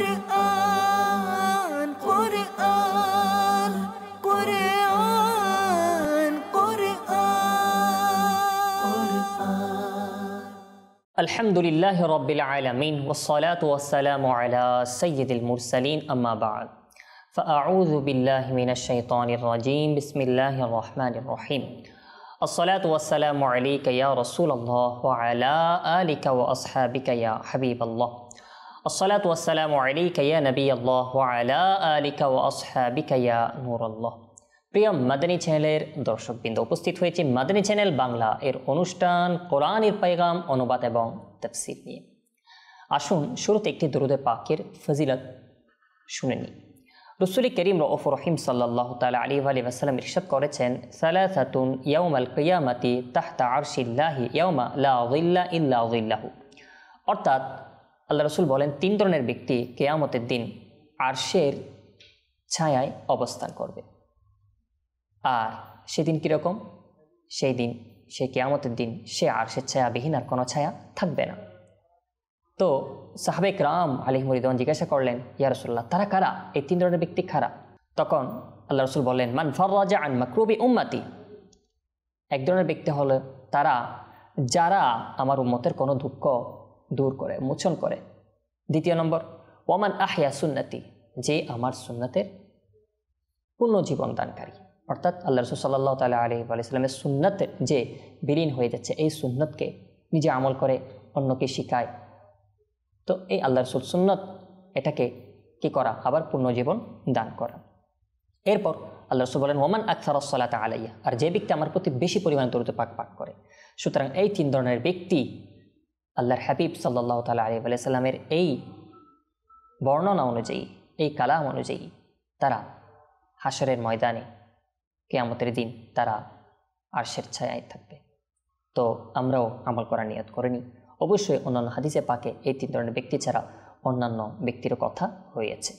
قرآن قرآن قرآن قرآن الحمد لله رب العالمين والصلاة والسلام على سيد المرسلين أما بعد فأعوذ بالله من الشيطان الرجيم بسم الله الرحمن الرحيم الصلاة والسلام عليك يا رسول الله وعلى آلك وأصحابك يا حبيب الله الصلاة والسلام عليك يا نبي الله وعلى آلك وأصحابك يا نور الله প্রিয় মাদানী চ্যানেলের দর্শকবৃন্দ, উপস্থিত হয়েছে মাদানী চ্যানেল বাংলা এর অনুষ্ঠান কোরআনের পায়গাম অনুবাদ এবং তাফসীর নিয়ে। আসুন শুরুতে একটি দরুদে পাকের ফজিলত শুনে নিই। রাসূল করিম রউফুর রহিম সাল্লাল্লাহু তাআলা আলাইহি ওয়া সাল্লাম ইরশাদ করেছেন, সালাসাতুন ইয়াউমাল কিয়ামাতি তাহতা আরশিল্লাহি ইয়াউমা লা যিল্লা ইল্লা যিল্লাহু। অর্থাৎ আল্লাহ রাসূল বলেন, তিন ধরনের ব্যক্তি কিয়ামতের দিন আরশের ছায়ায় অবস্থান করবে। আর সেদিন কীরকম? সেই দিন, সেই কিয়ামতের দিন সে আরশের ছায়াবিহীন আর কোনো ছায়া থাকবে না। তো সাহাবে কেরাম আলাইহিম রিদওয়ান জিজ্ঞাসা করলেন, ইয়া রাসূলুল্লাহ, তারা কারা? এই তিন ধরনের ব্যক্তি কারা? তখন আল্লাহ রাসূল বললেন, মান ফাররাজা আন মাকরুবি উম্মতি। এক ধরনের ব্যক্তি হলো তারা যারা আমার উম্মতের কোনো দুঃখ দূর করে, মোচন করে। দ্বিতীয় নম্বর, ওয়ামান আহইয়া সুন্নতি, যে আমার সুন্নতের পূর্ণ জীবন দানকারী। অর্থাৎ আল্লাহ রাসূল সাল্লাল্লাহু তাআলা আলাইহি ওয়া সাল্লামের সুন্নতের যে বিলীন হয়ে যাচ্ছে, এই সুন্নতকে নিজে আমল করে অন্যকে শিখায়। তো এই আল্লাহ রাসূল সুন্নত, এটাকে কি করা? আবার পূর্ণ জীবন দান করা। এরপর আল্লাহ রাসূল বলেন, ওমান আকসারাস সালাতা আলাইয়া, আর যে ব্যক্তি আমার প্রতি বেশি পরিমাণে দরুদ পাক পাঠ করে। সুতরাং এই তিন ধরনের ব্যক্তি আল্লাহর হাবিব সাল্লাল্লাহু তাআলা আলাইহি ওয়া সাল্লামের এই বর্ণনা অনুযায়ী, এই কালাম অনুযায়ী তারা হাশরের ময়দানে কিয়ামতের দিন তারা আরশের ছায়ায় থাকবে। তো আমরাও আমল করার নিয়ত করে নিই। অবশ্যই অন্যান্য হাদিসে পাকে এই তিন ধরনের ব্যক্তি ছাড়া অন্যান্য ব্যক্তিরও কথা হয়েছে।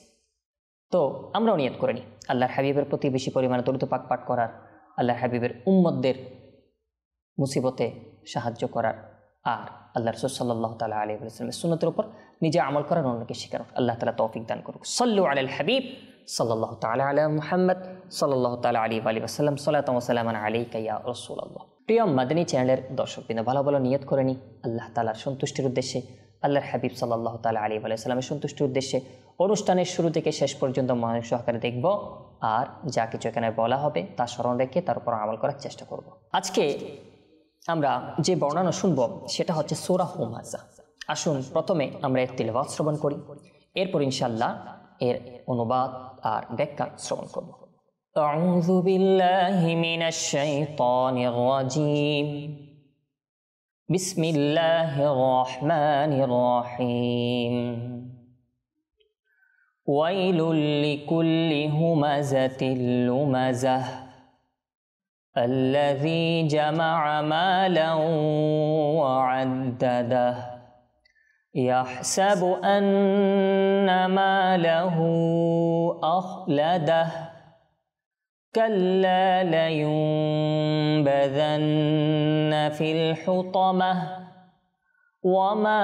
তো আমরাও নিয়ত করে নিই আল্লাহর হাবিবের প্রতি বেশি পরিমাণে দরুদ পাক পাঠ করার, আল্লাহর হাবিবের উম্মতদের মুসিবতে সাহায্য করার, আর আল্লাহ রাসূল সাল্লাল্লাহু তাআলা আলাইহি ওয়া সাল্লামের সুন্নতের উপর নিজে আমল করার, অন্যকে শেখানোর আল্লাহ তাআলা তৌফিক দান করুক। সাল্লু আলাল হাবিব সাল্লাল্লাহু তাআলা আলা মুহাম্মদ সাল্লাল্লাহু তাআলা আলাইহি ওয়া সাল্লাম, সালাতান ওয়া সালামান আলাইকা ইয়া রাসূলুল্লাহ। প্রিয় মাদানী চ্যানেলের দর্শকবৃন্দ, ভালো ভালো নিয়ত করে নিই আল্লাহ তাআলার সন্তুষ্টির উদ্দেশ্যে, আল্লাহর হাবিব সাল্লাল্লাহু তাআলা আলাইহি ওয়া সাল্লামের সন্তুষ্টির উদ্দেশ্যে অনুষ্ঠানের শুরু থেকে শেষ পর্যন্ত মনোযোগ সহকারে দেখব, আর যা কিছু এখানে বলা হবে তা স্মরণ রেখে তার উপর আমল করার চেষ্টা করব। আজকে আমরা যে বর্ণনা শুনব সেটা হচ্ছে সূরা হুমাযা। আসুন প্রথমে আমরা এর তিলাওয়াত শ্রবণ করি, এরপর ইনশাআল্লাহ এর অনুবাদ আর ব্যাখ্যা শ্রবণ করব। আউযু বিল্লাহি মিনাশ শাইতানির রাজীম, বিসমিল্লাহির রহমানির রহিম। ওয়াইলুল লিকুল্লি হুমাযাতিল লুমাযাহ الذي جمع مالا وعدده يحسب أن ماله أخلده كلا لينبذن في الحطمة وما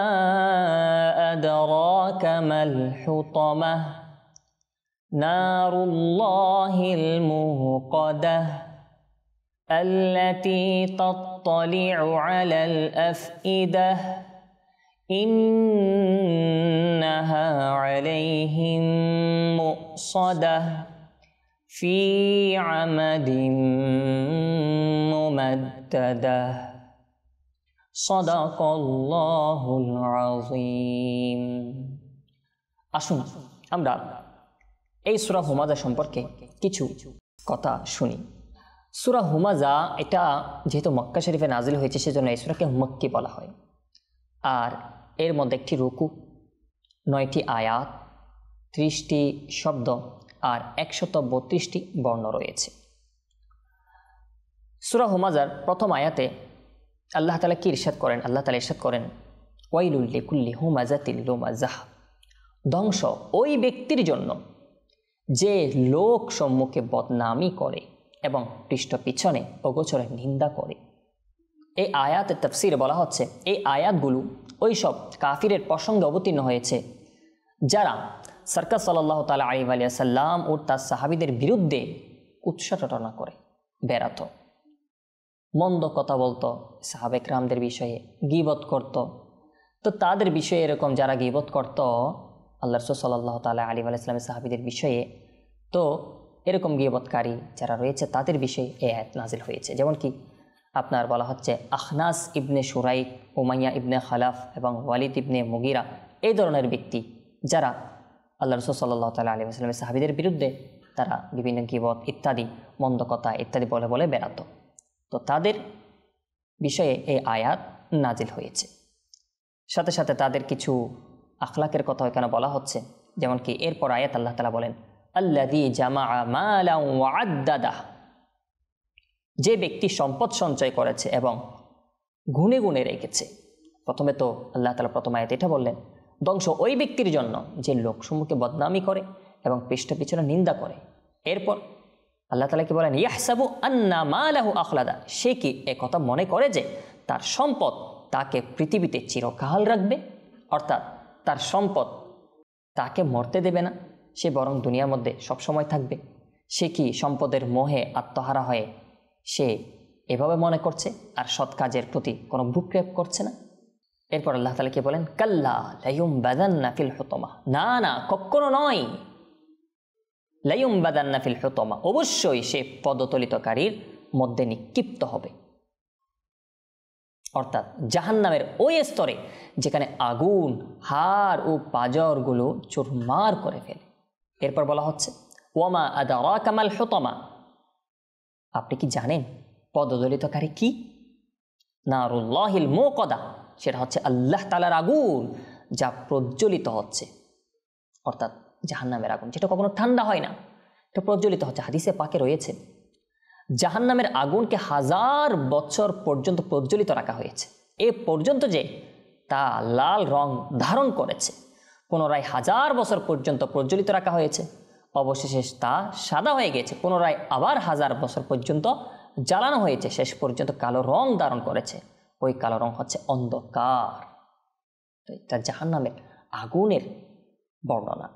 أدراك ما الحطمة نار الله الموقدة التي تطلع على الأفئدة إنها عليهم مؤصدة في عمد ممددة صدق الله العظيم। আসুন আমরা এই সূরা হুমাযা সম্পর্কে কিছু কথা শুনি। সূরা হুমাযা এটা যেহেতু মক্কা শরীফে নাজিল হয়েছে, সেজন্য এই সূরাকে মক্কি বলা হয়। আর এর মধ্যে একটি রুকু, 9টি আয়াত, 30টি শব্দ আর 132টি বর্ণ রয়েছে। সূরা হুমাযার প্রথম আয়াতে আল্লাহ তাআলা কি ইরশাদ করেন? আল্লাহ তাআলা ইরশাদ করেন, ওয়াইলুল লিকুল্লি হুমাযাতিল লুমাযাহ, ধ্বংস ওই ব্যক্তির জন্য যে লোক সম্মুখে বদনামি করে এবং পৃষ্ঠ পিছনে অগোচরে নিন্দা করে। এই আয়াতের তাফসীরে বলা হচ্ছে, এই আয়াতগুলো ওই সব কাফিরের প্রসঙ্গে অবতীর্ণ হয়েছে যারা সরকার সাল্লাল্লাহু তাআলা আলাইহি ওয়াসাল্লাম ও তার সাহাবীদের বিরুদ্ধে উৎসাটনা করে বেড়াতো, মন্দ কথা বলতো সাহাবে কেরামদের বিষয়ে, গীবত করত। তো তাদের বিষয়ে এরকম যারা গীবত করত আল্লাহ রাসূল সাল্লাল্লাহু তাআলা আলাইহি ওয়াসাল্লামের সাহাবীদের বিষয়ে, তো এরকম গীবতকারী যারা রয়েছে তাদের বিষয়ে এই আয়াত নাজিল হয়েছে। যেমন কি আপনার বলা হচ্ছে আখনাস ইবনে শুরাইক, উমাইয়া ইবনে খালাফ এবং ওয়ালিদ ইবনে মুগিরা, এই ধরনের ব্যক্তি যারা আল্লাহ রাসূল সাল্লাল্লাহু তাআলা আলাইহি ওয়াসাল্লামের সাহাবীদের বিরুদ্ধে তারা বিভিন্ন গীবত ইত্যাদি মন্দ কথা ইত্যাদি বলে বলে বেড়াতো। তো তাদের বিষয়ে এই আয়াত নাজিল হয়েছে। সাথে সাথে তাদের কিছু আখলাকের কথা এখানে বলা হচ্ছে। যেমন কি এরপর আয়াত আল্লাহ তাআলা বলেন আল্লাযী জামাআ মালান ওয়া আদ্দাদাহ, যে ব্যক্তি সম্পদ সঞ্চয় করেছে এবং গুনে গুনে রেখেছে। প্রথমে তো আল্লাহ তাআলা প্রথম আয়াতে এটা বললেন ধ্বংস ওই ব্যক্তির জন্য যে লোকসমূহকে বদনামি করে এবং পৃষ্ঠ পিছনে নিন্দা করে। এরপর আল্লাহ তাআলা কি বলেন ইয়াহসাবু আন্না মালাহু আখলাদা, সে কি একথা মনে করে যে তার সম্পদ তাকে পৃথিবীতে চিরকাল রাখবে, অর্থাৎ তার সম্পদ তাকে মরতে দেবে না, সে বরং দুনিয়ার মধ্যে সবসময় থাকবে। সে কি সম্পদের মোহে আত্মহারা হয়ে সে এভাবে মনে করছে আর সৎ কাজের প্রতি কোনো ভ্রুক্ষেপ করছে না? এরপর আল্লাহ তাআলা কি বলেন কাল্লা লায়ুমবাদান্না ফিল হুতমা, না না কখনো নয়, লায়ুমবাদান্না ফিল হুতমা, অবশ্যই সে পদতলিতকারীর মধ্যে নিক্ষিপ্ত হবে, অর্থাৎ জাহান্নামের ওই স্তরে যেখানে আগুন হাড় ও পাঁজরগুলো চুরমার করে ফেলে। এরপর বলা হচ্ছে ওয়ামা আদরাকা মাল হুতমা, আপনি কি জানেন পদদলিতকারী কি? নারুল্লাহিল মুকাদা, সেটা হচ্ছে আল্লাহ তাআলার আগুন যা প্রজ্বলিত হচ্ছে, অর্থাৎ জাহান্নামের আগুন যেটা কখনো ঠান্ডা হয় না, এটা প্রজ্বলিত হচ্ছে। হাদিসে পাকে রয়েছে জাহান্নামের আগুনকে 1000 বছর পর্যন্ত প্রজ্বলিত রাখা হয়েছে, এ পর্যন্ত যে তা লাল রং ধারণ করেছে। পুনরায় 1000 বছর পর্যন্ত প্রজ্বলিত রাখা হয়েছে, অবশেষে তা সাদা হয়ে গেছে। পুনরায় আবার 1000 বছর পর্যন্ত জ্বালানো হয়েছে, শেষ পর্যন্ত কালো রং ধারণ করেছে। ওই কালো রং হচ্ছে অন্ধকার। তো এটা জাহান্নামের আগুনের বর্ণনা।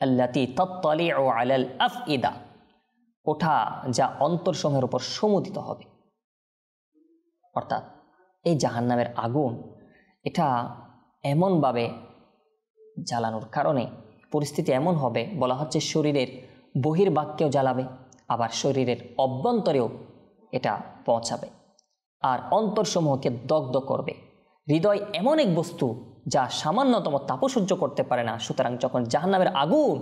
আল্লাতী তাত্তালিউ আলাল আফইদা, ওঠা যা অন্তরসমূহের উপর সমুদিত হবে। অর্থাৎ এই জাহান্নামের আগুন এটা এমনভাবে জ্বালানোর কারণে পরিস্থিতি এমন হবে, বলা হচ্ছে শরীরের বহির্ভাগকেও জ্বালাবে, আবার শরীরের অভ্যন্তরেও এটা পৌঁছাবে, আর অন্তরসমূহকে দগ্ধ করবে। হৃদয় এমন এক বস্তু যা সামান্যতম তাপও সহ্য করতে পারে না। সুতরাং যখন জাহান্নামের আগুন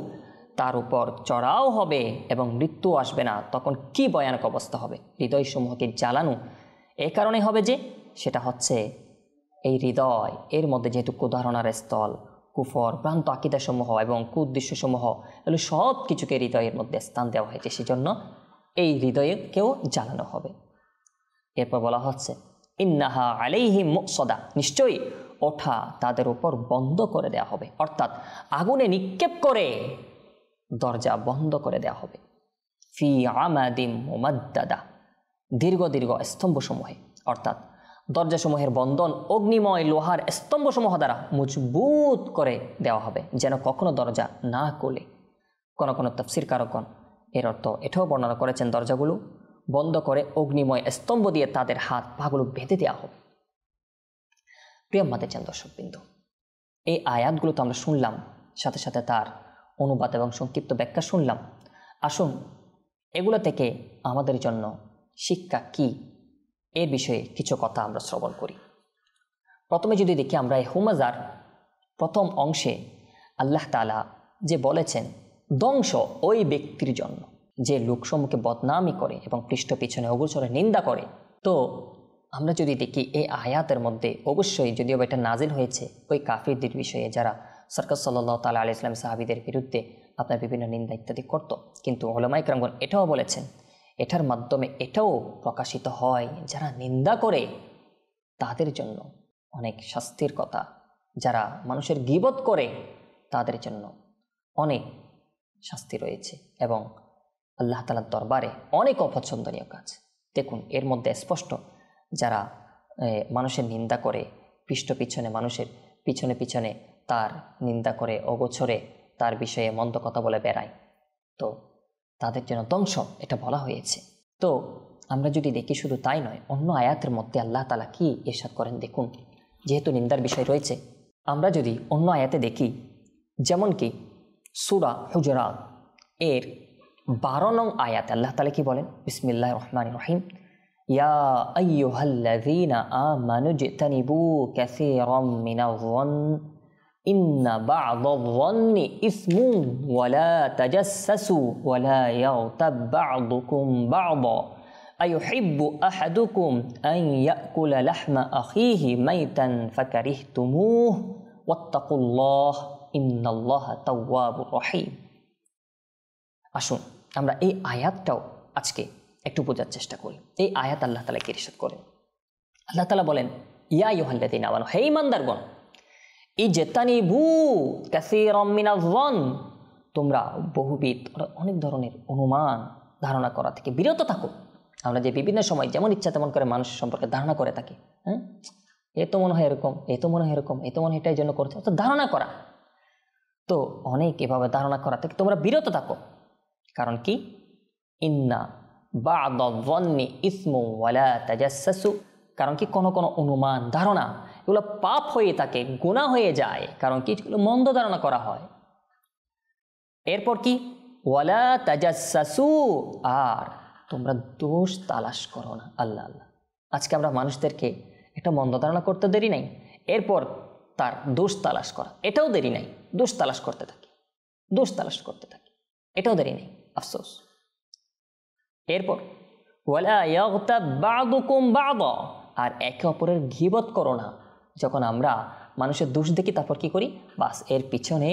তার উপর চড়াও হবে এবং মৃত্যু আসবে না, তখন কি ভয়ানক অবস্থা হবে। হৃদয়সমূহকে জ্বালানো এই কারণে হবে যে সেটা হচ্ছে এই হৃদয়, এর মধ্যে যেহেতু কুধারণার স্থল, কুফর, ভ্রান্ত আকীদাসমূহ এবং কুউদ্দেশ্যসমূহ এগুলো সব কিছুকে হৃদয়ের মধ্যে স্থান দেওয়া হয়েছে, সেজন্য এই হৃদয়কেও জ্বালানো হবে। এরপর বলা হচ্ছে ইন্নাহা আলাইহিম মুকসাদা, নিশ্চয়ই ওঠা তাদের উপর বন্ধ করে দেওয়া হবে, অর্থাৎ আগুনে নিক্ষেপ করে দরজা বন্ধ করে দেওয়া হবে। ফি আমাদিম মুমাদ্দাদা, দীর্ঘ দীর্ঘ স্তম্ভসমূহে, অর্থাৎ দরজাসমূহের বন্ধন অগ্নিময় লোহার স্তম্ভসমূহ দ্বারা মজবুত করে দেওয়া হবে, যেন কখনো দরজা না খুলে। কোন কোন তাফসীরকারগণ এর অর্থ এটাও বর্ণনা করেছেন দরজাগুলো বন্ধ করে অগ্নিময় স্তম্ভ দিয়ে তাদের হাত পাগুলো বেঁধে দেওয়া হবে। প্রিয় মাতেচান দর্শকবৃন্দ, এই আয়াতগুলো তো আমরা শুনলাম, সাথে সাথে তার অনুবাদ এবং সংক্ষিপ্ত ব্যাখ্যা শুনলাম। আসুন এগুলো থেকে আমাদের জন্য শিক্ষা কি এর বিষয়ে কিছু কথা আমরা শ্রবণ করি। প্রথমে যদি দেখি আমরা এই হুমাজার প্রথম অংশে আল্লাহ তাআলা যে বলেছেন ধ্বংস ওই ব্যক্তির জন্য যে লোকসমূহকে বদনামি করে এবং পৃষ্ঠ পিছনে অগোচরে নিন্দা করে। তো আমরা যদি দেখি এই আয়াতের মধ্যে অবশ্যই, যদিও এটা নাজিল হয়েছে ওই কাফিরদের বিষয়ে যারা সরকার সাল্লাল্লাহু তাআলা আলাইহি ওয়াসাল্লাম সাহাবীদের বিরুদ্ধে আপনার বিভিন্ন নিন্দা ইত্যাদি করত, কিন্তু উলামায়ে কেরামগণ এটাও বলেছেন এটার মাধ্যমে এটাও প্রকাশিত হয় যারা নিন্দা করে তাদের জন্য অনেক শাস্তির কথা, যারা মানুষের গীবত করে তাদের জন্য অনেক শাস্তি রয়েছে এবং আল্লাহ তাআলার দরবারে অনেক অপছন্দনীয় কাজ। দেখুন এর মধ্যে স্পষ্ট যারা মানুষের নিন্দা করে, পৃষ্ঠ পিছনে মানুষের পিছনে পিছনে তার নিন্দা করে অগোচরে তার বিষয়ে মন্দ কথা বলে বেড়ায়, তো তাদের জন্য ধ্বংস এটা বলা হয়েছে। তো আমরা যদি দেখি, শুধু তাই নয়, অন্য আয়াতের মধ্যে আল্লাহ তাআলা কি ইরশাদ করেন দেখুন। যেহেতু নিন্দার বিষয় রয়েছে, আমরা যদি অন্য আয়াতে দেখি, যেমন কি সূরা হুজুরাত এর 12 নং আয়াতে আল্লাহ তাআলা কি বলেন, বিসমিল্লাহির রহমানির রহিম, ইয়া আইয়ুহাল্লাযীনা আমানু ইজতানিবু কাসীরাম মিনায-যন্ন ইন্না বা'দায-যন্নি ইসমুন ওয়া লা তাজাসসাসু ওয়া লা ইয়াগতাব বা'দুকুম বা'দা আইয়ুহিব্বু আহাদুকুম আন ইয়াকুলা লাহমা আখিহি মাইতান ফাকারিহতুমুহু ওয়াত্তাকুল্লাহ ইন্নাল্লাহা তাওয়াবুর রহিম। আসুন আমরা এই আয়াতটাও আজকে একটু বোঝার চেষ্টা করি। এই আয়াত আল্লাহ তাআলা কি ইরশাদ করেন? আল্লাহ তাআলা বলেন, ইয়া আইয়ুহাল্লাযীনা আমানু, হে ঈমানদারগণ, ইজতানিবু কাসীরাম মিনায-যন্ন, তোমরা বহুবিধ অনেক ধরনের অনুমান ধারণা করা থেকে বিরত থাকো। আমরা যে বিভিন্ন সময় যেমন ইচ্ছা তেমন করে মানুষের সম্পর্কে ধারণা করে থাকি, হ্যাঁ, এ তো মনে হয় এরকম, এ তো মনে হয় এরকম, এ তো মনে হয় এটাই জন্য করছে, তো ধারণা করা। তো অনেক এভাবে ধারণা করা থেকে তোমরা বিরত থাকো। কারণ কি, ইন্না বা'দায-যন্নি ইসমুন ওয়া লা তাজাসসাসু, কারণ কি কোনো কোনো অনুমান ধারণা এগুলো পাপ হয়ে থাকে, গুনাহ হয়ে যায়। কারণ কি, এগুলো মন্দ ধারণা করা হয়। এরপর কি, ওয়া লা তাজাসসাসু, আর তোমরা দোষ তালাশ করো না। আল্লাহ আল্লাহ, আজকে আমরা মানুষদেরকে একটা মন্দ ধারণা করতে দেরি নাই, এরপর তার দোষ তালাশ করা এটাও দেরি নাই, দোষ তালাশ করতে থাকি, দোষ তালাশ করতে থাকি, এটাও দেরি নেই, আফসোস। এরপর ওয়ালা ইয়াগতাব বা'দুকুম বা'দা, আর একে অপরের গীবত করো না। যখন আমরা মানুষের দোষ দেখি, তারপর কি করি, বাস এর পিছনে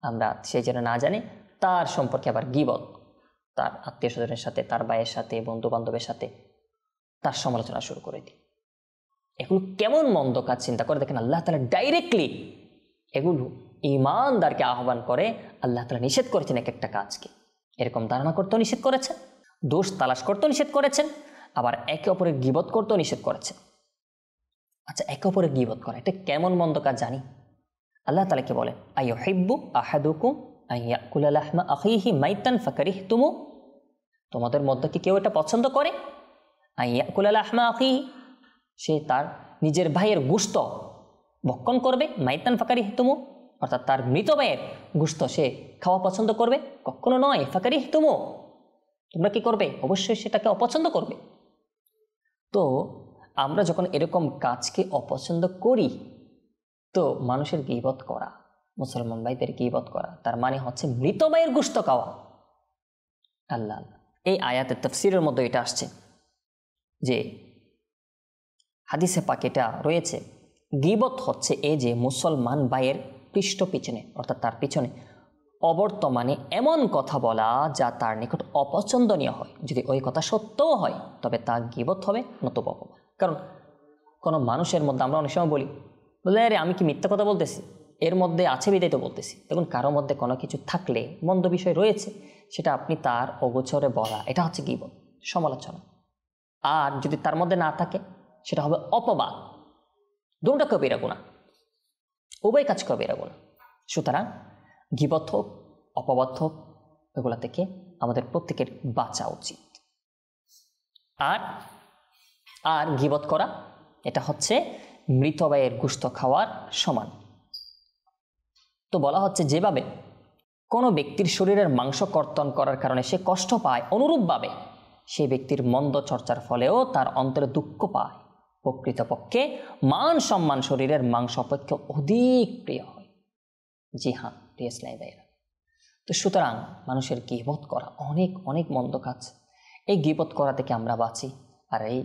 আমরা, সে যেন না জানে, তার সম্পর্কে আবার গীবত, তার আত্মীয় স্বজনের সাথে, তার ভাইয়ের সাথে, বন্ধু বান্ধবের সাথে তার সমালোচনা শুরু করে দিই। এগুলো কেমন মন্দ কাজ চিন্তা করে দেখেন। আল্লাহ তাআলা ডাইরেক্টলি এগুলো ঈমানদারকে আহ্বান করে। আল্লাহ তাআলা নিষেধ করেছেন এক একটা কাজকে, এরকম ধারণা করতেও নিষেধ করেছেন, দোষ তালাশ করতেও নিষেধ করেছেন, আবার একে অপরের গীবত করতেও নিষেধ করেছেন। আচ্ছা, একে অপরের গীবত করা এটা কেমন মন্দ কাজ জানি? আল্লাহ তাআলা কি বলেন, আইয়ুহিব্বু আহাদুকুম আন ইয়াকুলা লাহমা আখিহি মাইতান ফাকারিহতুমু, তোমাদের মধ্যে কি কেউ এটা পছন্দ করে? আন ইয়াকুলা লাহমা আখিহি, সে তার নিজের ভাইয়ের গোশত ভক্ষণ করবে, মাইতান ফাকারিহতুমু, অর্থাৎ তার মৃত ভাইয়ের গোশত সে খাওয়া পছন্দ করবে? কখনো নয়। ফাকারিহতুমু, তোমরা কি করবে? অবশ্যই সেটাকে অপছন্দ করবে। তো আমরা যখন এরকম কাজকে অপছন্দ করি, তো মানুষের গীবত করা, মুসলমান ভাইদের গীবত করা, তার মানে হচ্ছে মৃত ভাইয়ের গোশত খাওয়া। আল্লাহ আল্লাহ, এই আয়াতের তাফসীরের মধ্যে এটা আসছে যে হাদিসে পাকে এটা রয়েছে, গীবত হচ্ছে এই যে মুসলমান ভাইয়ের পৃষ্ঠ পিছনে, অর্থাৎ তার পিছনে অবর্তমানে এমন কথা বলা যা তার নিকট অপছন্দনীয় হয়। যদি ওই কথা সত্যও হয়, তবে তা গীবত হবে, নতুবা অপমান। কারণ কোনো মানুষের মধ্যে আমরা অনেক সময় বলি, বলে আরে আমি কি মিথ্যা কথা বলতেছি, এর মধ্যে আছে বিদায় তো বলতেছি। দেখুন, কারো মধ্যে কোনো কিছু থাকলে, মন্দ বিষয় রয়েছে, সেটা আপনি তার অগোচরে বলা, এটা হচ্ছে গীবত, সমালোচনা। আর যদি তার মধ্যে না থাকে, সেটা হবে অপবাদ। দুটো কবিরা গুনাহ, উভয় কাজ কবিরা গুনাহ। সুতরাং গীবত হোক, অপবাদ হোক, এগুলা থেকে আমাদের প্রত্যেকের বাঁচা উচিত। আর গীবত করা এটা হচ্ছে মৃত ভাইয়ের গোশত খাওয়ার সমান। তো বলা হচ্ছে, যেভাবে কোনো ব্যক্তির শরীরের মাংস কর্তন করার কারণে সে কষ্ট পায়, অনুরূপভাবে সেই ব্যক্তির মন্দ চর্চার ফলেও তার অন্তরে দুঃখ পায়। প্রকৃতপক্ষে মান সম্মান শরীরের মাংস অপেক্ষা অধিক প্রিয় হয়। জি হ্যাঁ প্রিয় ইসলামী ভাইরা, তো সুতরাং মানুষের গীবত করা অনেক অনেক মন্দ কাজ। এই গীবত করা থেকে আমরা বাঁচি। আর এই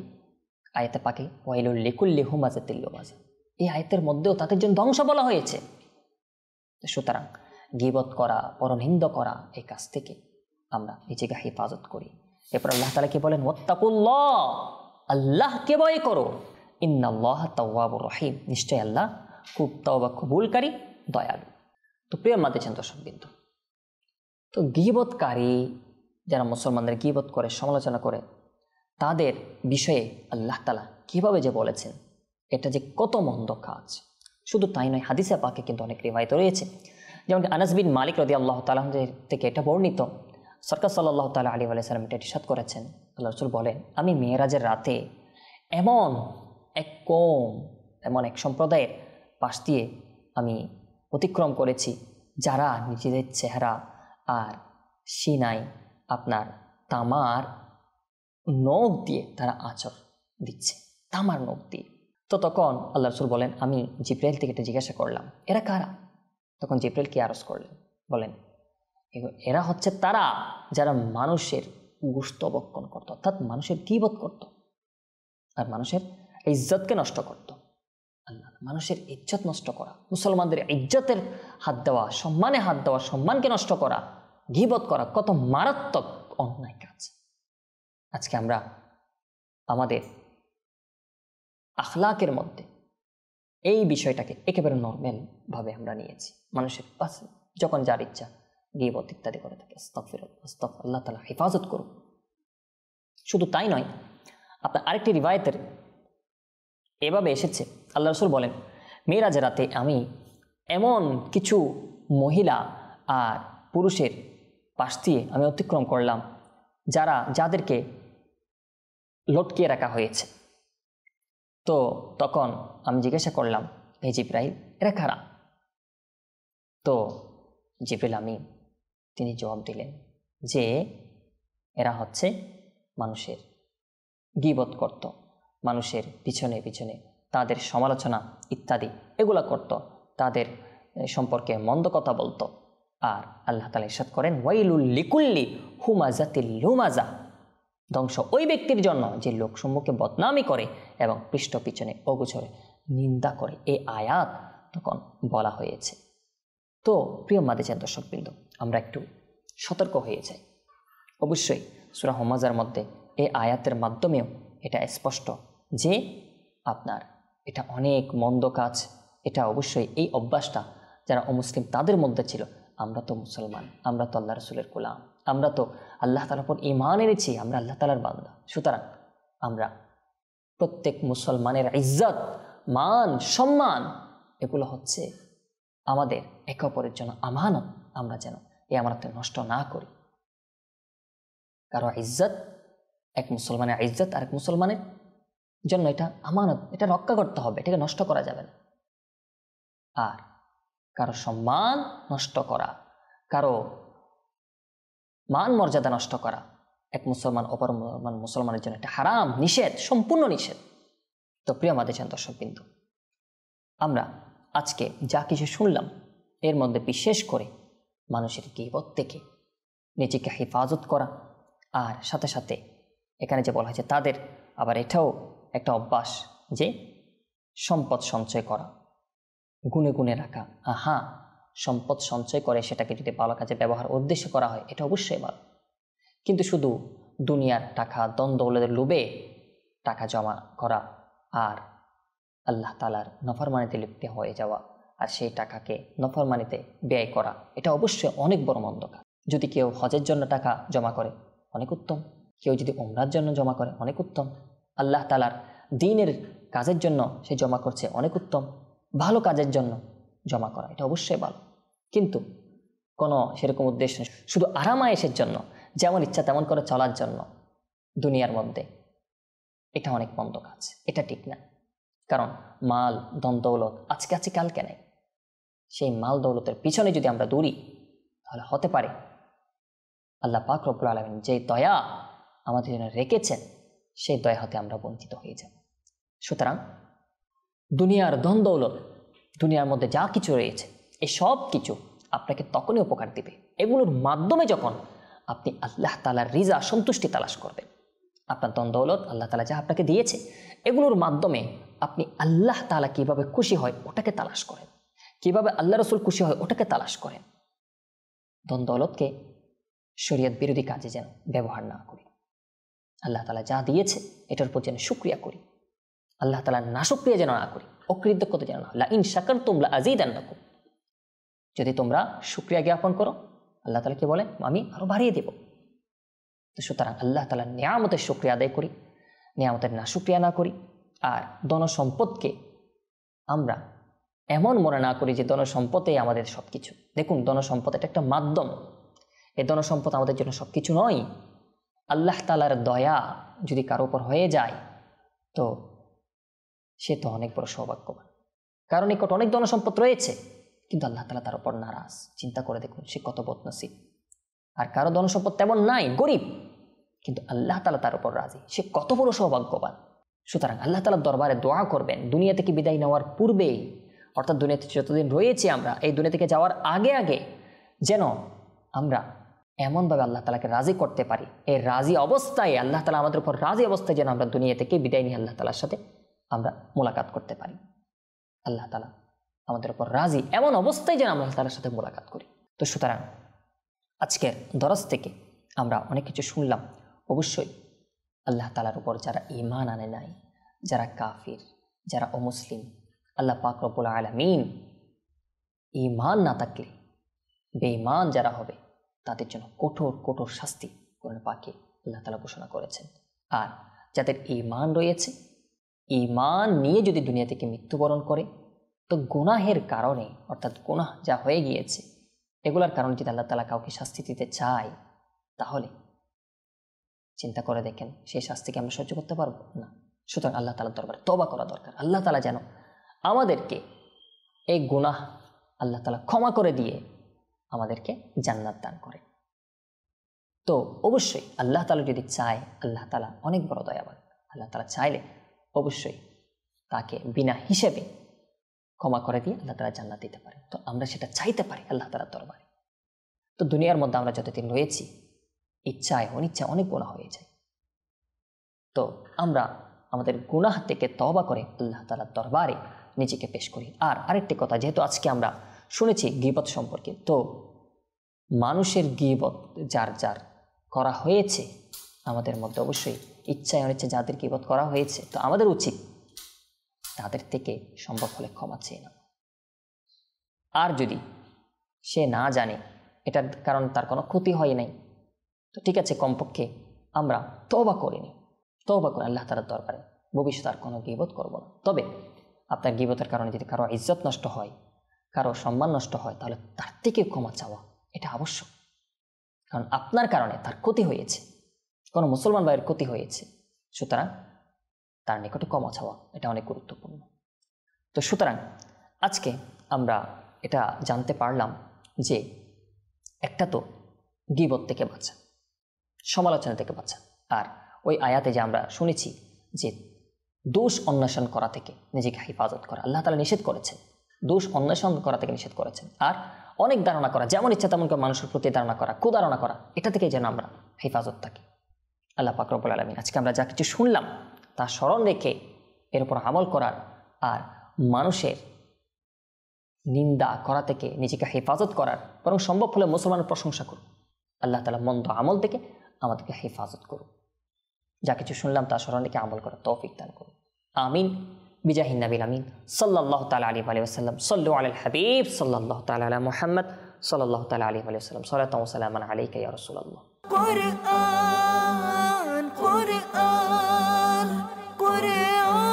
আয়াতে পাকে ওয়াইলুল লিকুল্লি হুমাযাতিল লুমাযা, এই আয়াতের মধ্যেও তাদের জন্য ধ্বংস বলা হয়েছে। সুতরাং গীবত করা, পরনিন্দা করা, এই কাজ থেকে আমরা নিজেকে হেফাজত করি। এরপর আল্লাহ তাআলা কি বলেন, ওয়াত্তাকুল্লাহ, আল্লাহকে ভয় করো, ইন্নাল্লাহা তাওয়াবুর রহিম, নিশ্চয় আল্লাহ খুব তওবা কবুলকারী, দয়ালু। তো প্রিয় মাদেছেন দর্শকবৃন্দ, তো গীবতকারী যারা মুসলমানদের গীবত করে, সমালোচনা করে, তাদের বিষয়ে আল্লাহ তাআলা কিভাবে যে বলেছেন, এটা যে কত মন্দ কাজ, শুধু তাই নয়, হাদিসে পাকে কিন্তু অনেক রিওয়ায়াত রয়েছে, যেমন আনাস বিন মালিক রাদিয়াল্লাহু তাআলা থেকে এটা বর্ণিত, সরকার সাল্লাল্লাহু তাআলা আলাইহি ওয়া সাল্লাম এটা ইরশাদ করেছেন, আল্লাহ রাসূল বলেন, আমি মেরাজের রাতে এমন এক সম্প্রদায়ের পাশ দিয়ে আমি অতিক্রম করেছি যারা নিজেদের চেহারা আর সিনায় আপনার তামার নখ দিয়ে তারা আঁচড় দিচ্ছে, তামার নখ দিয়ে। তো তখন আল্লাহ রাসূল বলেন, আমি জিব্রাইল থেকে এটা জিজ্ঞাসা করলাম, এরা কারা? তখন জিব্রাইল কি আরজ করলেন, বলেন, এরা হচ্ছে তারা যারা মানুষের গোশত ভক্ষণ করত, অর্থাৎ মানুষের গীবত করত আর মানুষের ইজ্জতকে নষ্ট করত। আল্লাহ, মানুষের ইজ্জত নষ্ট করা, মুসলমানদের ইজ্জতের হাত দেওয়া, সম্মানে হাত দেওয়া, সম্মানকে নষ্ট করা, গীবত করা কত মারাত্মক অন্যায় কাজ। আজকে আমরা আমাদের আখলাকের মধ্যে এই বিষয়টাকে একেবারে নর্মাল ভাবে আমরা নিয়েছি। মানুষের পাশে যখন যার ইচ্ছা গীবত ইত্যাদি করে থাকে, আস্তাগফিরুল্লাহ, আল্লাহ তাআলা হেফাজত করুন। শুধু তাই নয়, আপনার আরেকটি রিওয়ায়াতের এভাবে এসেছে, আল্লাহ রাসূল বলেন, মেরাজের রাতে আমি এমন কিছু মহিলা আর পুরুষের পাশ দিয়ে আমি অতিক্রম করলাম যাদেরকে লটকিয়ে রাখা হয়েছে। তো তখন আমি জিজ্ঞাসা করলাম, হে জিব্রাইল, এরা কারা? তো জিব্রাইল তিনি জবাব দিলেন যে এরা হচ্ছে মানুষের গীবত করত, মানুষের পিছনে পিছনে তাদের সমালোচনা ইত্যাদি এগুলা করত, তাদের সম্পর্কে মন্দ কথা বলতো। আর আল্লাহ তাআলা ইরশাদ করেন, ওয়াইলুল লিকুল্লি হুমাজাতিল লুমাজা, ধ্বংস ওই ব্যক্তির জন্য যে লোক সম্মুখে বদনামি করে এবং পৃষ্ঠ পিছনে অগোচরে নিন্দা করে। এই আয়াত তখন বলা হয়েছে। তো প্রিয় মাদিজান দর্শকবৃন্দ, আমরা একটু সতর্ক হয়ে যাই। অবশ্যই সূরা হুমাজার মধ্যে এই আয়াতের মাধ্যমেও এটা স্পষ্ট যে আপনার এটা অনেক মন্দ কাজ। এটা অবশ্যই এই অভ্যাসটা যারা অমুসলিম তাদের মধ্যে ছিল। আমরা তো মুসলমান, আমরা তো আল্লাহ রাসূলের গোলাম, আমরা তো আল্লাহ তাআলার উপর ঈমান এনেছি, আমরা আল্লাহ তাআলার বান্দা। সুতরাং আমরা প্রত্যেক মুসলমানের ইজ্জত, মান, সম্মান এগুলো হচ্ছে আমাদের একে অপরের জন্য আমানত। আমরা যেন এই আমানত নষ্ট না করি। কারো ইজ্জত, এক মুসলমানের ইজ্জত আরেক মুসলমানের জন্য এটা আমানত, এটা রক্ষা করতে হবে, এটাকে নষ্ট করা যাবে না। আর কারো সম্মান নষ্ট করা, কারো মান মর্যাদা নষ্ট করা এক মুসলমান অপর মুসলমানের জন্য এটা হারাম, নিষেধ, সম্পূর্ণ নিষেধ। তো প্রিয় মাদিজান দর্শকবৃন্দ, আমরা আজকে যা কিছু শুনলাম এর মধ্যে বিশেষ করে মানুষের গীবত থেকে নিজেকে হেফাজত করা, আর সাথে সাথে এখানে যে বলা হয়েছে তাদের আবার এটাও একটা অভ্যাস যে সম্পদ সঞ্চয় করা, গুনে গুনে রাখা। হ্যাঁ, সম্পদ সঞ্চয় করে সেটাকে যদি ভালো কাজে ব্যবহার উদ্দেশ্য করা হয় এটা অবশ্যই ভালো, কিন্তু শুধু দুনিয়ার টাকা, দ্বন্দ্বের লোভে টাকা জমা করা আর আল্লাহ তাআলার নফরমানিতে লিপ্ত হয়ে যাওয়া আর সেই টাকাকে নফরমানিতে ব্যয় করা, এটা অবশ্যই অনেক বড় মন্দ কাজ। যদি কেউ হজের জন্য টাকা জমা করে অনেক উত্তম, কেউ যদি উমরার জন্য জমা করে অনেক উত্তম, আল্লাহ তাআলার দ্বীনের কাজের জন্য সে জমা করছে অনেক উত্তম, ভালো কাজের জন্য জমা করা এটা অবশ্যই ভালো। কিন্তু কোনো সেরকম উদ্দেশ্য নেই, শুধু আরামায়েশের জন্য, যেমন ইচ্ছা তেমন করে চলার জন্য দুনিয়ার মধ্যে, এটা অনেক মন্দ কাজ, এটা ঠিক না। কারণ মাল, দৌলত আজকে আছে কালকে নেই। সেই মাল দৌলতের পিছনে যদি আমরা দৌড়ি তাহলে হতে পারে আল্লাহ পাক রব্বুল আলামিন যে দয়া আমাদের জন্য রেখেছেন সেই দয়া হতে আমরা বঞ্চিত হয়ে যাব। সুতরাং দুনিয়ার দৌলত, দুনিয়ার মধ্যে যা কিছু রয়েছে এই সব কিছু আপনাকে তখনই উপকার দিবে এগুলোর মাধ্যমে যখন আপনি আল্লাহ তাআলার রিজা, সন্তুষ্টি তালাশ করবেন। আপনার দৌলত আল্লাহ তাআলা যা আপনাকে দিয়েছে এগুলোর মাধ্যমে আপনি আল্লাহ তাআলা কিভাবে খুশি হয় ওটাকে তালাশ করেন, কিভাবে আল্লাহ রাসূল খুশি হয় ওটাকে তালাশ করেন। দৌলতকে শরীয়ত বিরোধী কাজে যেন ব্যবহার না করি। আল্লাহ তাআলা যা দিয়েছে এটার উপর যেন শুকরিয়া করি, আল্লাহ তাআলার নাশুকরিয়া যেন না করি, অকৃতজ্ঞতা যেন না। লা ইন শাকারতুম লা আযীদান্নাকুম, যদি তোমরা শুকরিয়া জ্ঞাপন করো আল্লাহ তাআলা কি বলেন, আমি আরো বাড়িয়ে দেব। তো সুতরাং আল্লাহ তাআলার নিয়ামতের শুকরিয়া আদায় করি, নিয়ামতের নাশুকরিয়া না করি। আর ধন সম্পদকে আমরা এমন মনে না করি যে ধনসম্পদই আমাদের সব কিছু। দেখুন, ধনসম্পদ এটা একটা মাধ্যম। এই ধনসম্পদ আমাদের জন্য সব কিছু নয়। আল্লাহ তাআলার দয়া যদি কারো উপর হয়ে যায় তো সে তো অনেক বড় সৌভাগ্যবান। কারণ নিকট অনেক ধনসম্পদ রয়েছে, কিন্তু আল্লাহ তাআলা তার উপর নারাজ। চিন্তা করে দেখুন সে কত বদনসিব। আর কারো ধনসম্পদ তেমন নাই, গরিব, কিন্তু আল্লাহ তাআলা তার উপর রাজি, সে কত বড় সৌভাগ্যবান। সুতরাং আল্লাহ তাআলার দরবারে দোয়া করবেন দুনিয়া থেকে বিদায় নেওয়ার পূর্বে, অর্থাৎ দুনিয়াতে যতদিন রয়েছে আমরা, এই দুনিয়া থেকে যাওয়ার আগে আগে যেন আমরা এমনভাবে আল্লাহ তাআলাকে রাজি করতে পারি। এই রাজি অবস্থায়, আল্লাহ তাআলা আমাদের উপর রাজি অবস্থায় যেন আমরা দুনিয়া থেকে বিদায় নিয়ে আল্লাহ তাআলার সাথে আমরা মোলাকাত করতে পারি। আল্লাহ তাআলা আমাদের উপর রাজি এমন অবস্থায় যেন আমরা আল্লাহ তাআলার সাথে মোলাকাত করি। তো সুতরাং আজকের দরস থেকে আমরা অনেক কিছু শুনলাম। অবশ্যই আল্লাহ তাআলার উপর যারা ঈমান আনে নাই, যারা কাফির, যারা অমুসলিম, আল্লাহ পাক রব্বুল আলামিন ঈমান না থাকলে বেঈমান যারা হবে তাদের জন্য কঠোর কঠোর শাস্তি কোরআন পাকে আল্লাহ তাআলা ঘোষণা করেছেন। আর যাদের ঈমান রয়েছে, ঈমান নিয়ে যদি দুনিয়া থেকে মৃত্যুবরণ করে, তো গুনাহের কারণে, অর্থাৎ গুনাহ যা হয়ে গিয়েছে এগুলার কারণে যদি আল্লাহ তাআলা কাউকে শাস্তি দিতে চায়, তাহলে চিন্তা করে দেখেন সেই শাস্তিকে আমরা সহ্য করতে পারবো না। সুতরাং আল্লাহ তাআলার দরবারে তওবা করা দরকার। আল্লাহ তাআলা যেন আমাদেরকে এই গুনাহ আল্লাহ তাআলা ক্ষমা করে দিয়ে আমাদেরকে জান্নাত দান করে। তো অবশ্যই আল্লাহ তাআলা যদি চায়, আল্লাহ তাআলা অনেক বড় দয়াবান। আল্লাহ তাআলা চাইলে অবশ্যই তাকে বিনা হিসেবে ক্ষমা করে দিয়ে আল্লাহ তাআলা জান্নাত দিতে পারে। তো আমরা সেটা চাইতে পারি আল্লাহ তাআলার দরবারে। তো দুনিয়ার মধ্যে আমরা যতদিন রয়েছি, ইচ্ছায় অনিচ্ছায় অনেক গুনাহ হয়ে যায়। তো আমরা আমাদের গুনাহ থেকে তওবা করে আল্লাহ তাআলার দরবারে নিজেকে পেশ করি। আর আরেকটি কথা, যেহেতু আজকে আমরা শুনেছি গীবত সম্পর্কে, তো মানুষের গীবত যার যার করা হয়েছে, আমাদের মধ্যে অবশ্যই ইচ্ছায় অনিচ্ছায় যাদের গীবত করা হয়েছে, তো আমাদের উচিত তাদের থেকে সম্ভব হলে ক্ষমা চেয়ে নেওয়া। আর যদি সে না জানে, এটার কারণ তার কোনো ক্ষতি হয় নাই, তো ঠিক আছে, কমপক্ষে আমরা তওবা করে নিই, তওবা করে আল্লাহ তাআলার দরবারে ভবিষ্যতে আর কোনো গীবত করব না। তবে আপনার গীবতের কারণে যদি কারো ইজ্জত নষ্ট হয়, কারো সম্মান নষ্ট হয়, তাহলে তার থেকে ক্ষমা চাওয়া এটা আবশ্যক। কারণ আপনার কারণে তার ক্ষতি হয়েছে, কোনো মুসলমান ভাইয়ের ক্ষতি হয়েছে, সুতরাং তার নিকটে ক্ষমা চাওয়া এটা অনেক গুরুত্বপূর্ণ। তো সুতরাং আজকে আমরা এটা জানতে পারলাম যে একটা তো গীবত থেকে বাঁচা, সমালোচনা থেকে বাঁচা, আর ওই আয়াতে যে আমরা শুনেছি যে দোষ অন্বেষণ করা থেকে নিজেকে হেফাজত করা, আল্লাহ তাআলা নিষেধ করেছেন, দোষ অন্বেষণ করা থেকে নিষেধ করেছেন। আর অনেক ধারণা করা, যেমন ইচ্ছা তেমন করে মানুষের প্রতি ধারণা করা, কুধারণা করা, এটা থেকে যেন আমরা হেফাজত থাকি। আল্লাহ পাক রব্বুল আলামিন আজকে আমরা যা কিছু শুনলাম তা স্মরণ রেখে এর উপর আমল করার, আর মানুষের নিন্দা করা থেকে নিজেকে হেফাজত করার, বরং সম্ভব হলে মুসলমানের প্রশংসা করুন। আল্লাহ তাআলা মন্দ আমল থেকে আমাদেরকে হেফাজত করুন। যা কিছু শুনলাম তা স্মরণ রেখে আমল করার তৌফিক দান করুন। আমিন বিজাহিন নবিল আমিন সাল্লাল্লাহু তাআলা আলাইহি ওয়া সাল্লাম। সাল্লু আলাল হাবিব সাল্লাল্লাহু তাআলা আলা মুহাম্মদ সাল্লাল্লাহু তাআলা আলাইহি ওয়া সাল্লাম। সালাতু ওয়া সালামান আলাইকা ইয়া রাসূলুল্লাহ। কুরআন কুরআন কুরআন